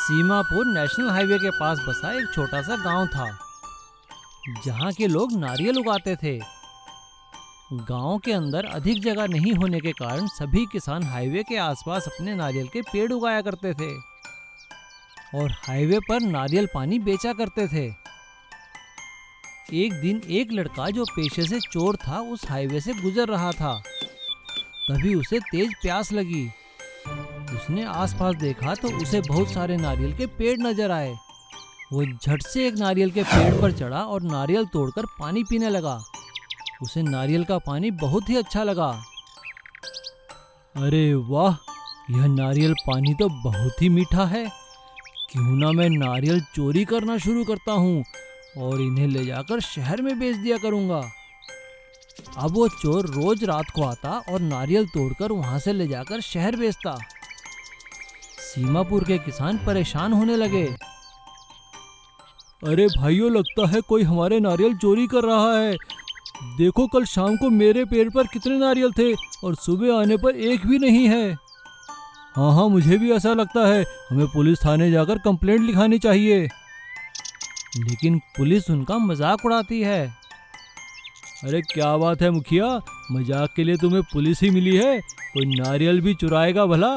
सीमापुर national highway के पास बसा एक छोटा सा गांव था जहां के लोग नारियल उगाते थे। गांव के अंदर अधिक जगह नहीं होने के कारण सभी किसान हाईवे के आसपास अपने नारियल के पेड़ उगाया करते थे और हाईवे पर नारियल पानी बेचा करते थे। एक दिन एक लड़का जो पेशे से चोर था उस हाईवे से गुजर रहा था। तभी उसे तेज प्यास लगी। उसने आसपास देखा तो उसे बहुत सारे नारियल के पेड़ नजर आए। वो झट से एक नारियल के पेड़ पर चढ़ा और नारियल तोड़कर पानी पीने लगा। उसे नारियल का पानी बहुत ही अच्छा लगा। अरे वाह, यह नारियल पानी तो बहुत ही मीठा है। क्यों ना मैं नारियल चोरी करना शुरू करता हूँ और इन्हें ले जाकर शहर में बेच दिया करूँगा। अब वो चोर रोज रात को आता और नारियल तोड़कर वहाँ से ले जाकर शहर बेचता। सीमापुर के किसान परेशान होने लगे। अरे भाइयों, लगता है कोई हमारे नारियल चोरी कर रहा है। देखो, कल शाम को मेरे पेड़ पर कितने नारियल थे और सुबह आने पर एक भी नहीं है। हाँ, मुझे भी ऐसा लगता है। हमें पुलिस थाने जाकर कंप्लेंट लिखानी चाहिए। लेकिन पुलिस उनका मजाक उड़ाती है। अरे क्या बात है मुखिया, मजाक के लिए तुम्हें पुलिस ही मिली है? कोई नारियल भी चुराएगा भला?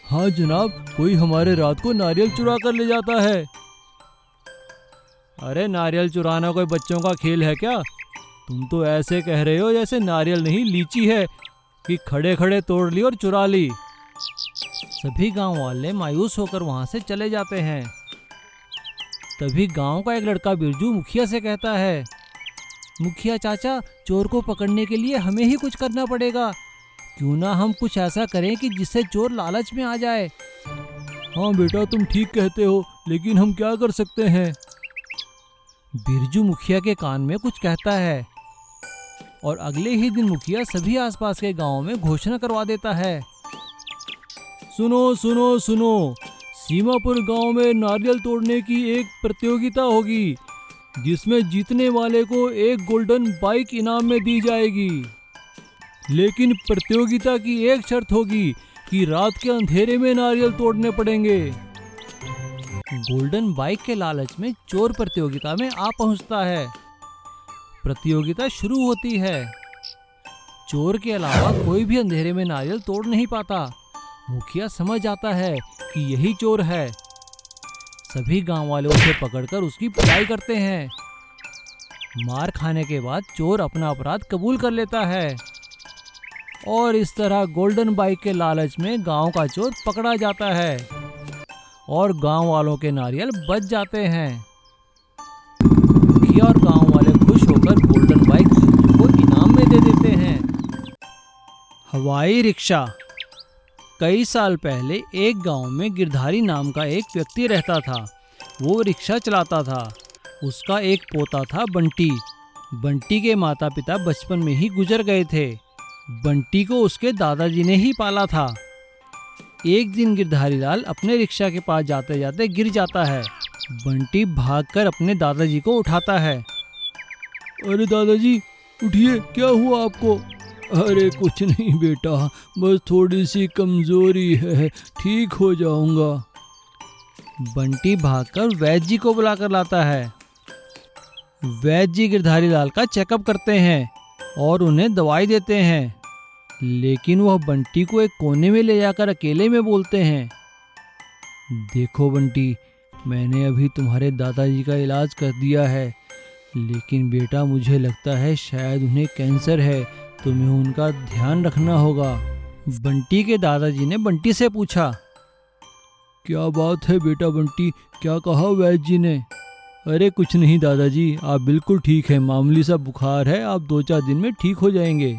हाँ जनाब, कोई हमारे रात को नारियल चुरा कर ले जाता है। अरे नारियल चुराना कोई बच्चों का खेल है क्या? तुम तो ऐसे कह रहे हो जैसे नारियल नहीं लीची है कि खड़े खड़े तोड़ ली और चुरा ली। सभी गांव वाले मायूस होकर वहां से चले जाते हैं। तभी गांव का एक लड़का बिरजू मुखिया से कहता है, मुखिया चाचा, चोर को पकड़ने के लिए हमें ही कुछ करना पड़ेगा। क्यों ना हम कुछ ऐसा करें कि जिससे चोर लालच में आ जाए। हाँ बेटा, तुम ठीक कहते हो, लेकिन हम क्या कर सकते हैं? बिरजू मुखिया के कान में कुछ कहता है और अगले ही दिन मुखिया सभी आसपास के गांवों में घोषणा करवा देता है, सुनो सुनो सुनो, सीमापुर गांव में नारियल तोड़ने की एक प्रतियोगिता होगी जिसमें जीतने वाले को एक गोल्डन बाइक इनाम में दी जाएगी। लेकिन प्रतियोगिता की एक शर्त होगी कि रात के अंधेरे में नारियल तोड़ने पड़ेंगे। गोल्डन बाइक के लालच में चोर प्रतियोगिता में आ पहुंचता है। प्रतियोगिता शुरू होती है। चोर के अलावा कोई भी अंधेरे में नारियल तोड़ नहीं पाता। मुखिया समझ आता है कि यही चोर है। सभी गांव वाले उसे पकड़कर उसकी पिटाई करते हैं। मार खाने के बाद चोर अपना अपराध कबूल कर लेता है और इस तरह गोल्डन बाइक के लालच में गांव का चोर पकड़ा जाता है और गांव वालों के नारियल बच जाते हैं। मुखिया और गांव वाले खुश होकर गोल्डन बाइक को इनाम में दे देते हैं। हवाई रिक्शा। कई साल पहले एक गांव में गिरधारी नाम का एक व्यक्ति रहता था। वो रिक्शा चलाता था। उसका एक पोता था बंटी। बंटी के माता पिता बचपन में ही गुजर गए थे। बंटी को उसके दादाजी ने ही पाला था। एक दिन गिरधारी लाल अपने रिक्शा के पास जाते जाते गिर जाता है। बंटी भागकर अपने दादाजी को उठाता है। अरे दादाजी, उठिए, क्या हुआ आपको? अरे कुछ नहीं बेटा, बस थोड़ी सी कमजोरी है, ठीक हो जाऊंगा। बंटी भागकर वैद्य जी को बुलाकर लाता है। वैद्य जी गिरधारी लाल का चेकअप करते हैं और उन्हें दवाई देते हैं। लेकिन वह बंटी को एक कोने में ले जाकर अकेले में बोलते हैं, देखो बंटी, मैंने अभी तुम्हारे दादाजी का इलाज कर दिया है, लेकिन बेटा मुझे लगता है शायद उन्हें कैंसर है, तुम्हें उनका ध्यान रखना होगा। बंटी के दादाजी ने बंटी से पूछा, क्या बात है बेटा बंटी, क्या कहा वैद्य जी ने? अरे कुछ नहीं दादाजी, आप बिल्कुल ठीक हैं, मामूली सा बुखार है, आप 2-4 दिन में ठीक हो जाएंगे।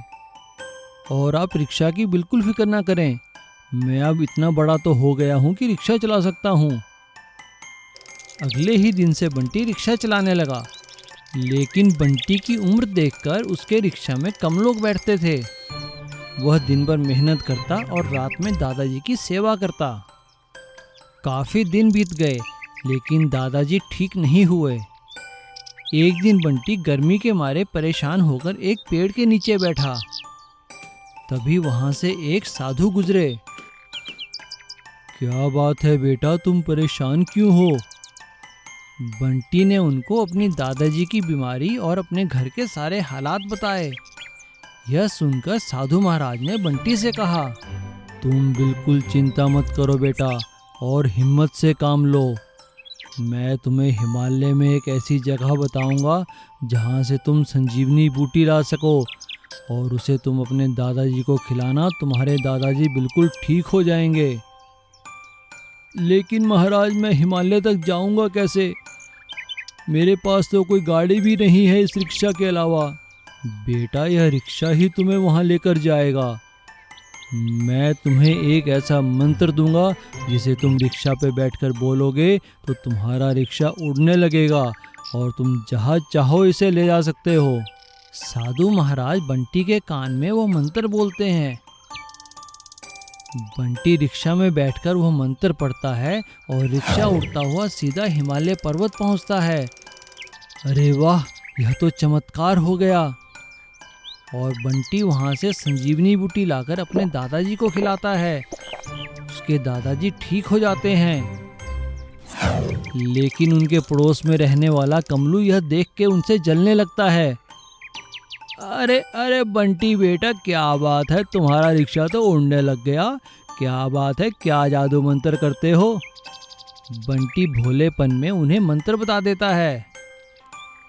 और आप रिक्शा की बिल्कुल फिक्र ना करें, मैं अब इतना बड़ा तो हो गया हूँ कि रिक्शा चला सकता हूँ। अगले ही दिन से बंटी रिक्शा चलाने लगा। लेकिन बंटी की उम्र देखकर उसके रिक्शा में कम लोग बैठते थे। वह दिन भर मेहनत करता और रात में दादाजी की सेवा करता। काफ़ी दिन बीत गए, लेकिन दादाजी ठीक नहीं हुए। एक दिन बंटी गर्मी के मारे परेशान होकर एक पेड़ के नीचे बैठा। तभी वहां से एक साधु गुजरे। क्या बात है बेटा, तुम परेशान क्यों हो? बंटी ने उनको अपनी दादाजी की बीमारी और अपने घर के सारे हालात बताए। यह सुनकर साधु महाराज ने बंटी से कहा, तुम बिल्कुल चिंता मत करो बेटा और हिम्मत से काम लो। मैं तुम्हें हिमालय में एक ऐसी जगह बताऊंगा जहां से तुम संजीवनी बूटी ला सको और उसे तुम अपने दादाजी को खिलाना। तुम्हारे दादाजी बिल्कुल ठीक हो जाएंगे। लेकिन महाराज, मैं हिमालय तक जाऊंगा कैसे? मेरे पास तो कोई गाड़ी भी नहीं है इस रिक्शा के अलावा। बेटा, यह रिक्शा ही तुम्हें वहां लेकर जाएगा। मैं तुम्हें एक ऐसा मंत्र दूंगा जिसे तुम रिक्शा पे बैठकर बोलोगे तो तुम्हारा रिक्शा उड़ने लगेगा और तुम जहाँ चाहो इसे ले जा सकते हो। साधु महाराज बंटी के कान में वो मंत्र बोलते हैं। बंटी रिक्शा में बैठकर वह मंत्र पढ़ता है और रिक्शा उड़ता हुआ सीधा हिमालय पर्वत पहुंचता है। अरे वाह, यह तो चमत्कार हो गया। और बंटी वहां से संजीवनी बूटी लाकर अपने दादाजी को खिलाता है। उसके दादाजी ठीक हो जाते हैं। लेकिन उनके पड़ोस में रहने वाला कमलू यह देख के उनसे जलने लगता है। अरे अरे बंटी बेटा, क्या बात है, तुम्हारा रिक्शा तो उड़ने लग गया। क्या बात है, क्या जादू मंत्र करते हो? बंटी भोलेपन में उन्हें मंत्र बता देता है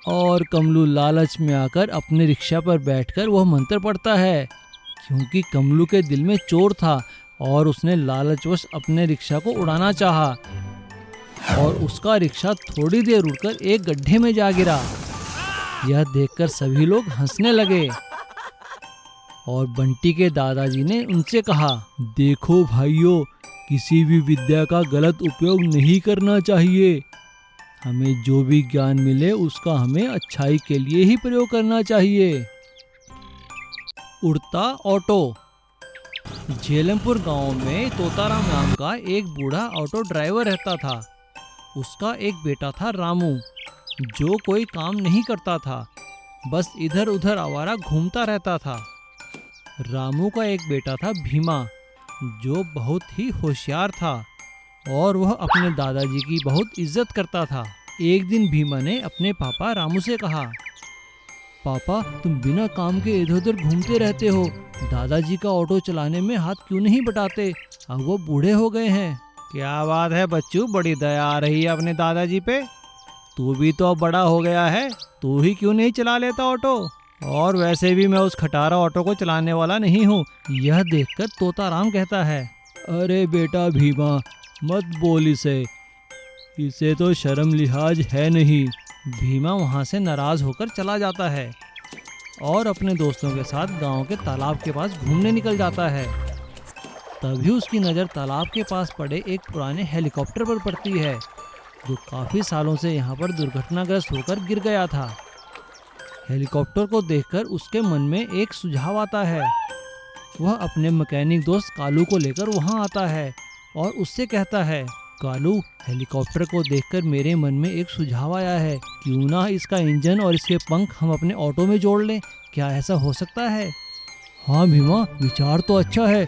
और कमलू लालच में आकर अपने रिक्शा पर बैठकर वह मंत्र पढ़ता है। क्योंकि कमलू के दिल में चोर था और उसने लालचवश अपने रिक्शा को उड़ाना चाहा और उसका रिक्शा थोड़ी देर उड़कर एक गड्ढे में जा गिरा। यह देखकर सभी लोग हंसने लगे और बंटी के दादाजी ने उनसे कहा, देखो भाइयों, किसी भी विद्या का गलत उपयोग नहीं करना चाहिए। हमें जो भी ज्ञान मिले उसका हमें अच्छाई के लिए ही प्रयोग करना चाहिए। उड़ता ऑटो। झेलमपुर गांव में तोताराम नाम का एक बूढ़ा ऑटो ड्राइवर रहता था। उसका एक बेटा था रामू, जो कोई काम नहीं करता था, बस इधर उधर आवारा घूमता रहता था। रामू का एक बेटा था भीमा, जो बहुत ही होशियार था और वह अपने दादाजी की बहुत इज्जत करता था। एक दिन भीमा ने अपने पापा रामू से कहा, पापा, तुम बिना काम के इधर उधर घूमते रहते हो। दादाजी का ऑटो चलाने में हाथ क्यों नहीं बटाते? अब वो बूढ़े हो गए हैं। क्या बात है बच्चू, बड़ी दया आ रही है अपने दादाजी पे। तू भी तो अब बड़ा हो गया है, तू ही क्यों नहीं चला लेता ऑटो? और वैसे भी मैं उस खटारा ऑटो को चलाने वाला नहीं हूँ। यह देखकर तोताराम कहता है, अरे बेटा भीमा, मत बोल इसे तो शर्म लिहाज है नहीं। भीमा वहाँ से नाराज होकर चला जाता है और अपने दोस्तों के साथ गांव के तालाब के पास घूमने निकल जाता है। तभी उसकी नज़र तालाब के पास पड़े एक पुराने हेलीकॉप्टर पर पड़ती है, जो काफ़ी सालों से यहाँ पर दुर्घटनाग्रस्त होकर गिर गया था। हेलीकॉप्टर को देखकर उसके मन में एक सुझाव आता है। वह अपने मैकेनिक दोस्त कालू को लेकर वहाँ आता है और उससे कहता है, कालू, हेलीकॉप्टर को देखकर मेरे मन में एक सुझाव आया है। क्यों ना इसका इंजन और इसके पंख हम अपने ऑटो में जोड़ लें? क्या ऐसा हो सकता है? हाँ भीमा, विचार तो अच्छा है।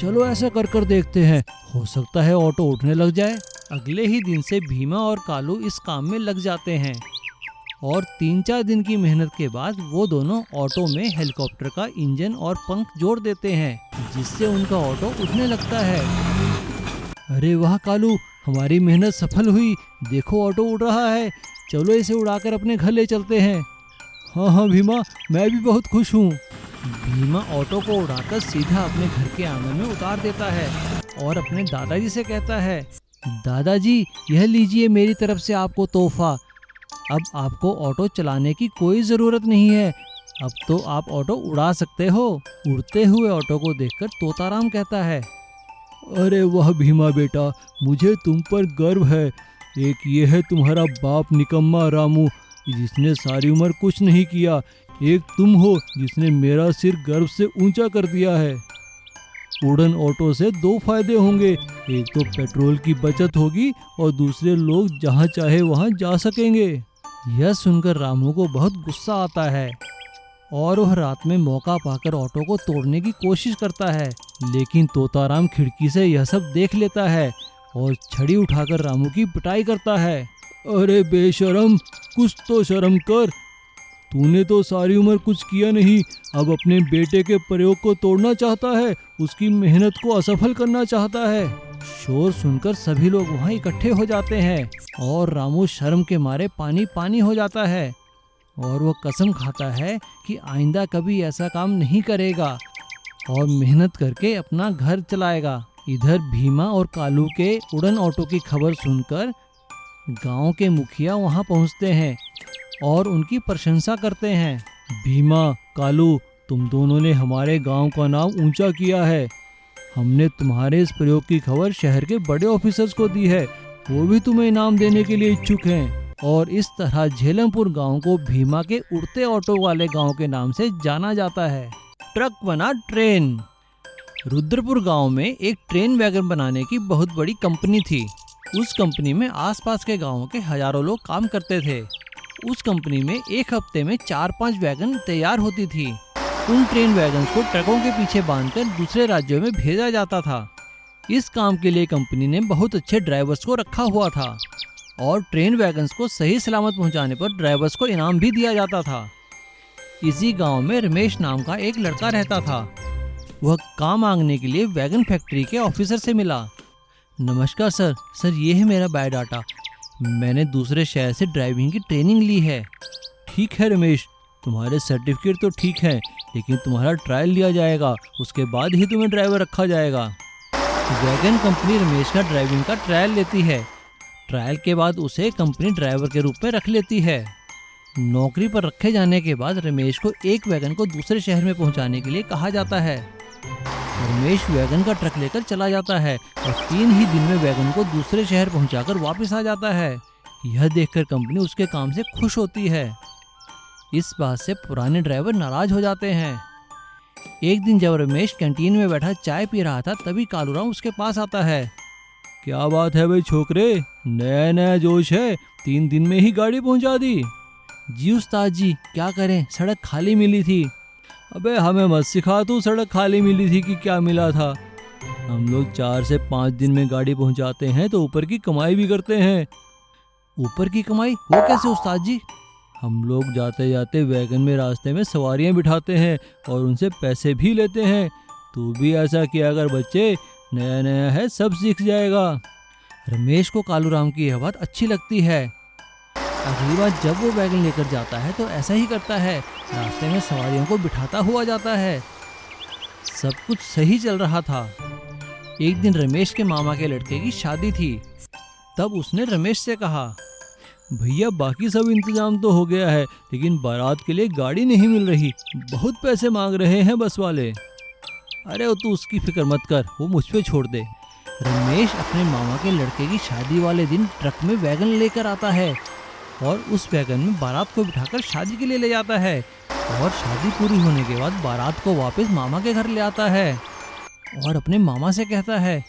चलो ऐसा कर देखते हैं, हो सकता है ऑटो उठने लग जाए। अगले ही दिन से भीमा और कालू इस काम में लग जाते हैं और 3-4 दिन की मेहनत के बाद वो दोनों ऑटो में हेलीकॉप्टर का इंजन और पंख जोड़ देते हैं, जिससे उनका ऑटो उठने लगता है। अरे वाह कालू, हमारी मेहनत सफल हुई। देखो ऑटो उड़ रहा है, चलो इसे उड़ाकर अपने घर ले चलते हैं। हाँ हाँ भीमा, मैं भी बहुत खुश हूँ। भीमा ऑटो को उड़ाकर सीधा अपने घर के आंगन में उतार देता है और अपने दादाजी से कहता है, दादाजी, यह लीजिए मेरी तरफ से आपको तोहफा। अब आपको ऑटो चलाने की कोई ज़रूरत नहीं है, अब तो आप ऑटो उड़ा सकते हो। उड़ते हुए ऑटो को देखकर तोताराम कहता है, अरे वाह भीमा बेटा, मुझे तुम पर गर्व है। एक ये है तुम्हारा बाप निकम्मा रामू, जिसने सारी उम्र कुछ नहीं किया। एक तुम हो जिसने मेरा सिर गर्व से ऊंचा कर दिया है। उड़न ऑटो से 2 फायदे होंगे, एक तो पेट्रोल की बचत होगी और दूसरे लोग जहाँ चाहे वहाँ जा सकेंगे। यह सुनकर रामू को बहुत गुस्सा आता है और वह रात में मौका पाकर ऑटो को तोड़ने की कोशिश करता है, लेकिन तोताराम खिड़की से यह सब देख लेता है और छड़ी उठाकर रामू की पिटाई करता है। अरे बेशरम, कुछ तो शर्म कर। तूने तो सारी उम्र कुछ किया नहीं, अब अपने बेटे के प्रयोग को तोड़ना चाहता है, उसकी मेहनत को असफल करना चाहता है। शोर सुनकर सभी लोग वहां इकट्ठे हो जाते हैं और रामू शर्म के मारे पानी पानी हो जाता है और वो कसम खाता है कि आइंदा कभी ऐसा काम नहीं करेगा और मेहनत करके अपना घर चलाएगा। इधर भीमा और कालू के उड़न ऑटो की खबर सुनकर गांव के मुखिया वहां पहुंचते हैं और उनकी प्रशंसा करते हैं। भीमा, कालू, तुम दोनों ने हमारे गांव का नाम ऊंचा किया है। हमने तुम्हारे इस प्रयोग की खबर शहर के बड़े ऑफिसर्स को दी है, वो भी तुम्हें इनाम देने के लिए इच्छुक हैं। और इस तरह झेलमपुर गांव को भीमा के उड़ते ऑटो वाले गांव के नाम से जाना जाता है। ट्रक बना ट्रेन। रुद्रपुर गांव में एक ट्रेन वैगन बनाने की बहुत बड़ी कंपनी थी। उस कंपनी में आसपास के गांवों के हजारों लोग काम करते थे। उस कंपनी में एक हफ्ते में 4-5 वैगन तैयार होती थी। उन ट्रेन वैगन्स को ट्रकों के पीछे बांधकर दूसरे राज्यों में भेजा जाता था। इस काम के लिए कंपनी ने बहुत अच्छे ड्राइवर्स को रखा हुआ था और ट्रेन वैगन्स को सही सलामत पहुंचाने पर ड्राइवर्स को इनाम भी दिया जाता था। इसी गांव में रमेश नाम का एक लड़का रहता था। वह काम मांगने के लिए वैगन फैक्ट्री के ऑफिसर से मिला। नमस्कार सर, ये है मेरा बायोडाटा। मैंने दूसरे शहर से ड्राइविंग की ट्रेनिंग ली है। ठीक है रमेश, तुम्हारे सर्टिफिकेट तो ठीक है, लेकिन तुम्हारा ट्रायल लिया जाएगा, उसके बाद ही तुम्हें ड्राइवर रखा जाएगा। वैगन कंपनी रमेश का ड्राइविंग का ट्रायल लेती है। ट्रायल के बाद उसे कंपनी ड्राइवर के रूप में रख लेती है। नौकरी पर रखे जाने के बाद रमेश को एक वैगन को दूसरे शहर में पहुंचाने के लिए कहा जाता है। रमेश वैगन का ट्रक लेकर चला जाता है और 3 ही दिन में वैगन को दूसरे शहर पहुंचाकर वापस आ जाता है। यह देखकर कंपनी उसके काम से खुश होती है। इस बात से पुराने ड्राइवर नाराज हो जाते हैं। एक दिन जब रमेश कैंटीन में बैठा चाय पी रहा था, तभी कालूराम उसके पास आता है। क्या बात है भाई छोकरे, नया नया जोश है, 3 दिन में ही गाड़ी पहुंचा दी। जी उस्ताद जी, क्या करें, सड़क खाली मिली थी। अबे हमें मत सिखा, तू सड़क खाली मिली थी कि क्या मिला था। हम लोग 4 से 5 दिन में गाड़ी पहुंचाते हैं तो ऊपर की कमाई भी करते हैं। ऊपर की कमाई वो कैसे उस्ताद जी? हम लोग जाते जाते वैगन में रास्ते में सवारियां बिठाते हैं और उनसे पैसे भी लेते हैं। तू भी ऐसा किया अगर बच्चे, नया नया है, सब सीख जाएगा। रमेश को कालूराम की यह बात अच्छी लगती है। अगली बार जब वो वैगन लेकर जाता है तो ऐसा ही करता है, रास्ते में सवारियों को बिठाता हुआ जाता है। सब कुछ सही चल रहा था। एक दिन रमेश के मामा के लड़के की शादी थी। तब उसने रमेश से कहा, भैया बाकी सब इंतजाम तो हो गया है, लेकिन बारात के लिए गाड़ी नहीं मिल रही, बहुत पैसे मांग रहे हैं बस वाले। अरे वो तू उसकी फिक्र मत कर, वो मुझ पे छोड़ दे। रमेश अपने मामा के लड़के की शादी वाले दिन ट्रक में वैगन लेकर आता है और उस वैगन में बारात को बिठाकर शादी के लिए ले जाता है और शादी पूरी होने के बाद बारात को वापस मामा के घर ले आता है और अपने मामा से कहता है,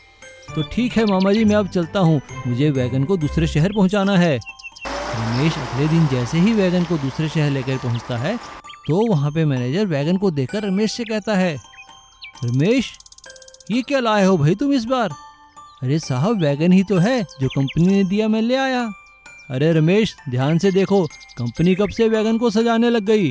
तो ठीक है मामा जी, मैं अब चलता हूँ, मुझे वैगन को दूसरे शहर पहुँचाना है। रमेश अगले दिन जैसे ही वैगन को दूसरे शहर लेकर पहुँचता है तो वहाँ पे मैनेजर वैगन को देखकर रमेश से कहता है, रमेश ये क्या लाए हो भाई तुम इस बार? अरे साहब वैगन ही तो है जो कंपनी ने दिया, मैं ले आया। अरे रमेश ध्यान से देखो, कंपनी कब से वैगन को सजाने लग गई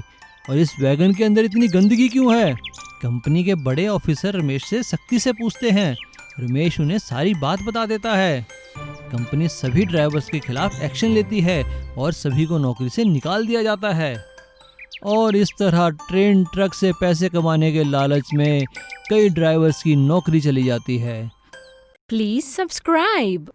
और इस वैगन के अंदर इतनी गंदगी क्यों है? कंपनी के बड़े ऑफिसर रमेश से सख्ती से पूछते हैं। रमेश उन्हें सारी बात बता देता है। कंपनी सभी ड्राइवर्स के खिलाफ एक्शन लेती है और सभी को नौकरी से निकाल दिया जाता है। और इस तरह ट्रेन ट्रक से पैसे कमाने के लालच में कई ड्राइवर्स की नौकरी चली जाती है। Please subscribe.